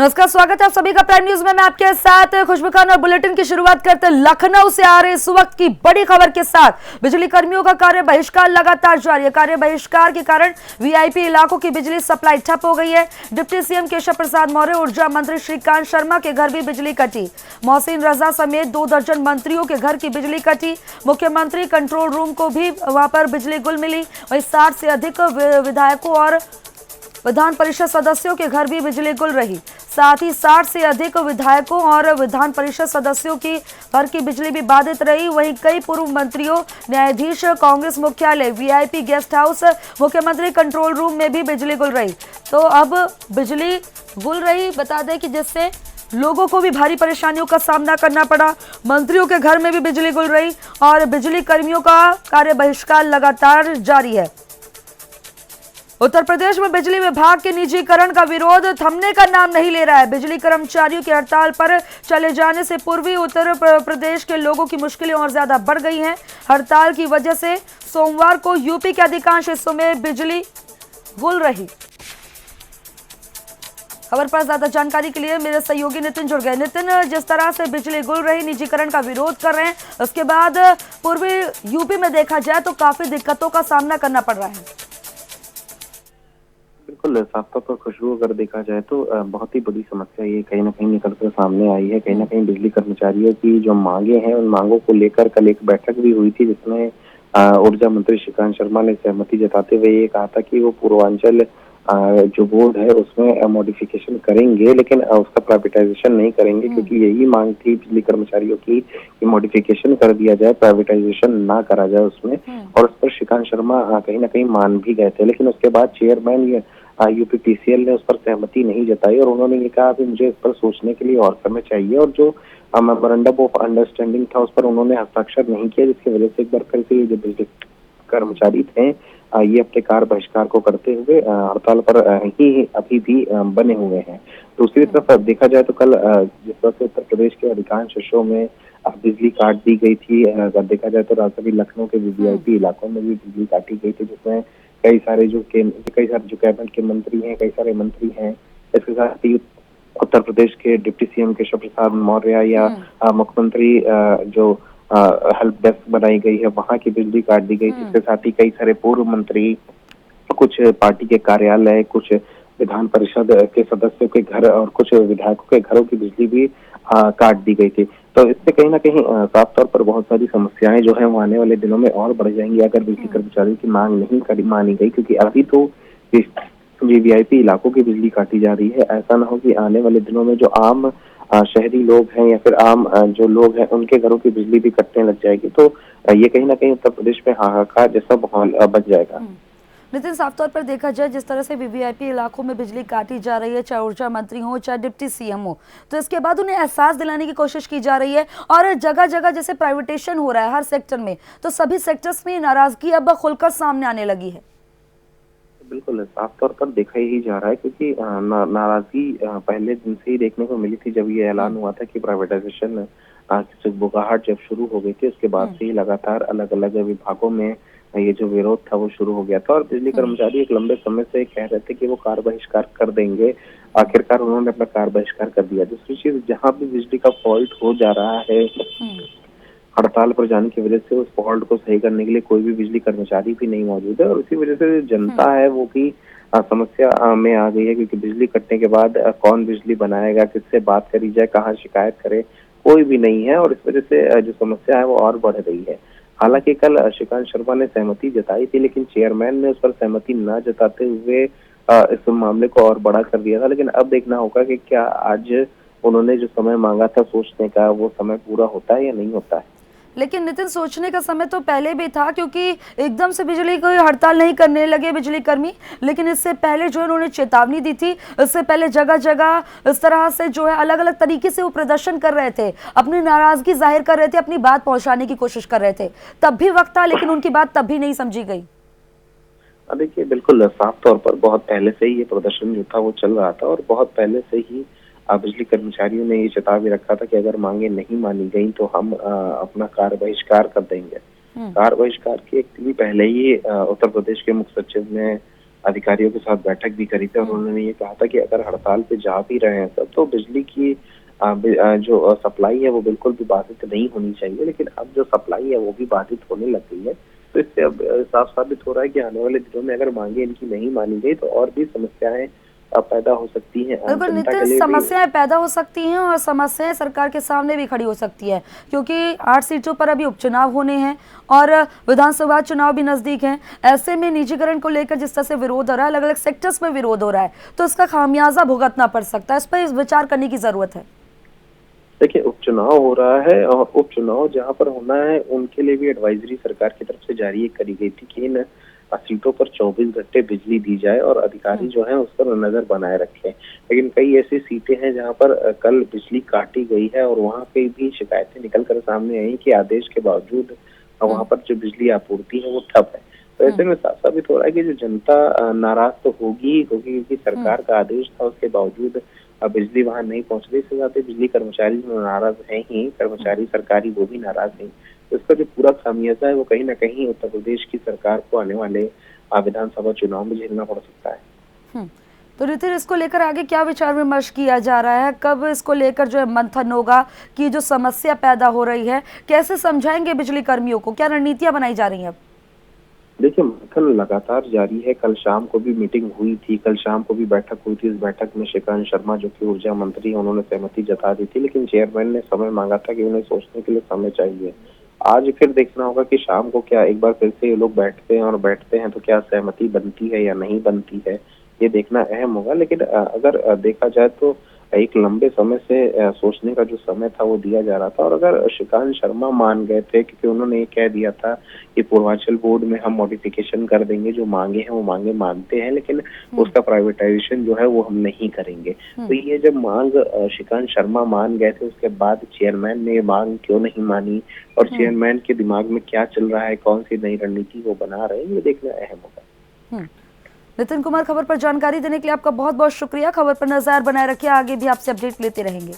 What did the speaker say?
नमस्कार, स्वागत है आप सभी का प्राइम न्यूज में। मैं आपके साथ खुशबू खान और बुलेटिन की शुरुआत करते हैं लखनऊ से आ रहे इस वक्त की बड़ी खबर के साथ। बिजली कर्मियों का कार्य बहिष्कार लगातार जारी है। कार्य बहिष्कार के कारण वीआईपी इलाकों की बिजली सप्लाई ठप हो गई है। डिप्टी सीएम केशव प्रसाद मौर्य, ऊर्जा मंत्री श्रीकांत शर्मा के घर भी बिजली कटी। मोहसिन रजा समेत 2 दर्जन मंत्रियों के घर की बिजली कटी। मुख्यमंत्री कंट्रोल रूम को भी वहां पर बिजली गुल मिली। वहीं 60 से अधिक विधायकों और विधान परिषद सदस्यों के घर भी बिजली गुल रही। साथ ही 60 से अधिक विधायकों और विधान परिषद सदस्यों की घर की बिजली भी बाधित रही। वहीं कई पूर्व मंत्रियों, न्यायाधीश, कांग्रेस मुख्यालय, वीआईपी गेस्ट हाउस, मुख्यमंत्री कंट्रोल रूम में भी बिजली गुल रही। तो अब बिजली गुल रही, बता दें कि जिससे लोगों को भी भारी परेशानियों का सामना करना पड़ा। मंत्रियों के घर में भी बिजली गुल रही और बिजली कर्मियों का कार्य बहिष्कार लगातार जारी है। उत्तर प्रदेश में बिजली विभाग के निजीकरण का विरोध थमने का नाम नहीं ले रहा है। बिजली कर्मचारियों की हड़ताल पर चले जाने से पूर्वी उत्तर प्रदेश के लोगों की मुश्किलें और ज्यादा बढ़ गई हैं। हड़ताल की वजह से सोमवार को यूपी के अधिकांश हिस्सों में बिजली गुल रही। खबर पर ज्यादा जानकारी के लिए मेरे सहयोगी नितिन जुड़ गए। नितिन, जिस तरह से बिजली गुल रही, निजीकरण का विरोध कर रहे हैं, उसके बाद पूर्वी यूपी में देखा जाए तो काफी दिक्कतों का सामना करना पड़ रहा है। बिल्कुल, साफ तौर पर खुशबू अगर देखा जाए तो बहुत ही बड़ी समस्या ये कहीं ना कहीं निकल कर सामने आई है। कहीं ना कहीं बिजली कर्मचारियों की जो मांगे हैं, उन मांगों को लेकर कल एक बैठक भी हुई थी, जिसमें ऊर्जा मंत्री श्रीकांत शर्मा ने सहमति जताते हुए ये कहा था कि वो पूर्वांचल जो बोर्ड है उसमें मॉडिफिकेशन करेंगे, लेकिन उसका प्राइवेटाइजेशन नहीं करेंगे, क्योंकि यही मांग थी बिजली कर्मचारियों की कि मॉडिफिकेशन कर दिया जाए, प्राइवेटाइजेशन ना करा जाए उसमें। और उस पर श्रीकांत शर्मा कहीं ना कहीं मान भी गए थे, लेकिन उसके बाद चेयरमैन यूपीपीसीएल ने उस पर सहमति नहीं जताई और उन्होंने ये कहा कि मुझे इस पर सोचने के लिए और समय चाहिए। और जो मेमोरेंडम ऑफ अंडरस्टैंडिंग था उस पर उन्होंने हस्ताक्षर नहीं किया, जिसकी वजह से एक बार फिर से ये जो बिजली कर्मचारी थे ये अपने कार्य बहिष्कार को करते हुए हड़ताल पर ही अभी भी बने हुए हैं। दूसरी तरफ देखा जाए तो कल जिस तरह से उत्तर प्रदेश के अधिकांश हिस्सों में बिजली काट दी गई थी, अगर देखा जाए तो राजधानी लखनऊ के वीआईपी इलाकों में भी बिजली काटी गई थी, जिसमें कई सारे जो कैबिनेट के मंत्री हैं, कई सारे मंत्री हैं। इसके साथ ही उत्तर प्रदेश के डिप्टी सीएम केशव प्रसाद मौर्य या मुख्यमंत्री जो हेल्प डेस्क बनाई गई है, वहां की बिजली काट दी गई थी। इसके साथ ही कई सारे पूर्व मंत्री, कुछ पार्टी के कार्यालय, कुछ विधान परिषद के सदस्यों के घर और कुछ विधायकों के घरों की बिजली भी काट दी गई थी। तो इससे कहीं ना कहीं साफ तौर पर बहुत सारी समस्याएं जो है वो आने वाले दिनों में और बढ़ जाएंगी अगर बिजली कर्मचारियों की मांग नहीं मानी गई, क्योंकि अभी तो वीआईपी इलाकों की बिजली काटी जा रही है। ऐसा ना हो कि आने वाले दिनों में जो आम शहरी लोग हैं या फिर आम जो लोग हैं उनके घरों की बिजली भी कटने लग जाएगी। तो ये कहीं ना कहीं उत्तर प्रदेश में हाहाकार जैसा माहौल बच जाएगा। नितिन, साफ तौर पर देखा जाए जिस तरह से वीवीआईपी इलाकों में बिजली काटी जा रही है, चाहे ऊर्जा मंत्री हो चाहे डिप्टी सीएम हो, तो इसके बाद उन्हें एहसास दिलाने की कोशिश की जा रही है और जगह जगह जैसे प्राइवेटेशन हो रहा है हर सेक्टर में, तो सभी सेक्टर्स में नाराजगी अब खुलकर सामने आने लगी है। बिल्कुल, साफ तौर पर देखा ही जा रहा है, क्योंकि नाराजगी पहले दिन से ही देखने को मिली थी। जब ये ऐलान हुआ था कि प्राइवेटाइजेशन की बुगाहट जब शुरू हो गई थी, उसके बाद से ही लगातार अलग अलग विभागों में ये जो विरोध था वो शुरू हो गया था और बिजली कर्मचारी एक लंबे समय से कह रहे थे कि वो कार्य बहिष्कार कर देंगे। आखिरकार उन्होंने अपना कार्य बहिष्कार कर दिया। दूसरी चीज, जहाँ भी बिजली का फॉल्ट हो जा रहा है, हड़ताल पर जाने की वजह से उस फॉल्ट को सही करने के लिए कोई भी बिजली कर्मचारी भी नहीं मौजूद है और उसी वजह से जनता है वो भी समस्या में आ गई है, क्योंकि बिजली कटने के बाद कौन बिजली बनाएगा, किससे बात करी जाए, कहाँ शिकायत करे, कोई भी नहीं है और इस वजह से जो समस्या है वो और बढ़ रही है। हालांकि कल श्रीकांत शर्मा ने सहमति जताई थी, लेकिन चेयरमैन ने उस पर सहमति न जताते हुए इस मामले को और बड़ा कर दिया था। लेकिन अब देखना होगा कि क्या आज उन्होंने जो समय मांगा था सोचने का, वो समय पूरा होता है या नहीं होता है। लेकिन नितिन, सोचने का समय तो पहले भी था, क्योंकि एकदम से बिजली कोई हड़ताल नहीं करने लगे बिजली कर्मी, लेकिन इससे पहले जो उन्होंने चेतावनी दी थी, इससे पहले जगह जगह इस तरह से जो है अलग अलग तरीके से वो प्रदर्शन कर रहे थे, अपनी नाराजगी जाहिर कर रहे थे, अपनी बात पहुंचाने की कोशिश कर रहे थे। तब भी वक्त था, लेकिन उनकी बात तब भी नहीं समझी गई। देखिए, बिल्कुल साफ तौर पर बहुत पहले से ही ये प्रदर्शन जो था वो चल रहा था और बहुत पहले से ही बिजली कर्मचारियों ने ये चेता भी रखा था कि अगर मांगे नहीं मानी गई तो हम अपना कार्य बहिष्कार कर देंगे। कार्य बहिष्कार के एक दिन पहले ही उत्तर प्रदेश के मुख्य सचिव ने अधिकारियों के साथ बैठक भी करी थी और उन्होंने ये कहा था कि अगर हड़ताल पे जा भी रहे हैं सब, तो तो बिजली की जो सप्लाई है वो बिल्कुल भी बाधित नहीं होनी चाहिए, लेकिन अब जो सप्लाई है वो भी बाधित होने लग गई है। तो इससे अब साफ साबित हो रहा है कि आने वाले दिनों में अगर मांगे इनकी नहीं मानी गई तो और भी समस्याएं पैदा हो सकती हैं बिल्कुल जनता नितिन, के लिए भी। समस्याएं पैदा हो सकती हैं और समस्याएं सरकार के सामने भी खड़ी हो सकती है, क्योंकि 8 सीटों पर अभी उपचुनाव होने हैं और विधानसभा चुनाव भी नजदीक हैं। ऐसे में निजीकरण को लेकर जिस तरह से विरोध हो रहा है, अलग अलग सेक्टर्स में विरोध हो रहा है, तो इसका खामियाजा भुगतना पड़ सकता है। इस पर विचार करने की जरूरत है। देखिए, उपचुनाव हो रहा है और उपचुनाव जहां पर होना है उनके लिए भी एडवाइजरी सरकार की तरफ से जारी करी गई थी कि इन सीटों पर 24 घंटे बिजली दी जाए और अधिकारी जो है उस पर नजर बनाए रखें। लेकिन कई ऐसी सीटें हैं जहां पर कल बिजली काटी गई है और वहां पे भी शिकायतें निकल कर सामने आई कि आदेश के बावजूद वहां पर जो बिजली आपूर्ति है वो ठप है। तो ऐसे में साफ साबित हो रहा है कि जो जनता नाराज तो होगी ही होगी, क्योंकि सरकार का आदेश था, उसके बावजूद बिजली वहां नहीं पहुंच रही। इससे ज्यादा बिजली कर्मचारी नाराज हैं ही, कर्मचारी सरकारी वो भी नाराज हैं। तो इसका जो पूरा खामियाजा है वो कहीं ना कहीं उत्तर प्रदेश की सरकार को आने वाले विधानसभा चुनाव में झेलना पड़ सकता है। तो नितिन, इसको लेकर आगे क्या विचार विमर्श किया जा रहा है? कब इसको लेकर जो है मंथन होगा कि जो समस्या पैदा हो रही है, कैसे समझाएंगे बिजली कर्मियों को? क्या रणनीतियां बनाई जा रही हैं? देखिए, मंथन लगातार जारी है। कल शाम को भी मीटिंग हुई थी, कल शाम को भी बैठक हुई थी। इस बैठक में श्रीकांत शर्मा जो कि ऊर्जा मंत्री हैं, उन्होंने सहमति जता दी थी, लेकिन चेयरमैन ने समय मांगा था कि उन्हें सोचने के लिए समय चाहिए। आज फिर देखना होगा कि शाम को क्या एक बार फिर से ये लोग बैठते हैं, और बैठते हैं तो क्या सहमति बनती है या नहीं बनती है, ये देखना अहम होगा। लेकिन अगर देखा जाए तो एक लंबे समय से सोचने का जो समय था वो दिया जा रहा था। और अगर श्रीकांत शर्मा मान गए थे, क्योंकि उन्होंने ये कह दिया था कि पूर्वांचल बोर्ड में हम मॉडिफिकेशन कर देंगे, जो मांगे हैं वो मांगे मानते हैं, लेकिन उसका प्राइवेटाइजेशन जो है वो हम नहीं करेंगे। तो ये जब मांग श्रीकांत शर्मा मान गए थे, उसके बाद चेयरमैन ने ये मांग क्यों नहीं मानी और चेयरमैन के दिमाग में क्या चल रहा है, कौन सी नई रणनीति वो बना रहे हैं, ये देखना अहम होगा। नितिन कुमार, खबर पर जानकारी देने के लिए आपका बहुत बहुत शुक्रिया। खबर पर नजर बनाए रखिए, आगे भी आपसे अपडेट लेते रहेंगे।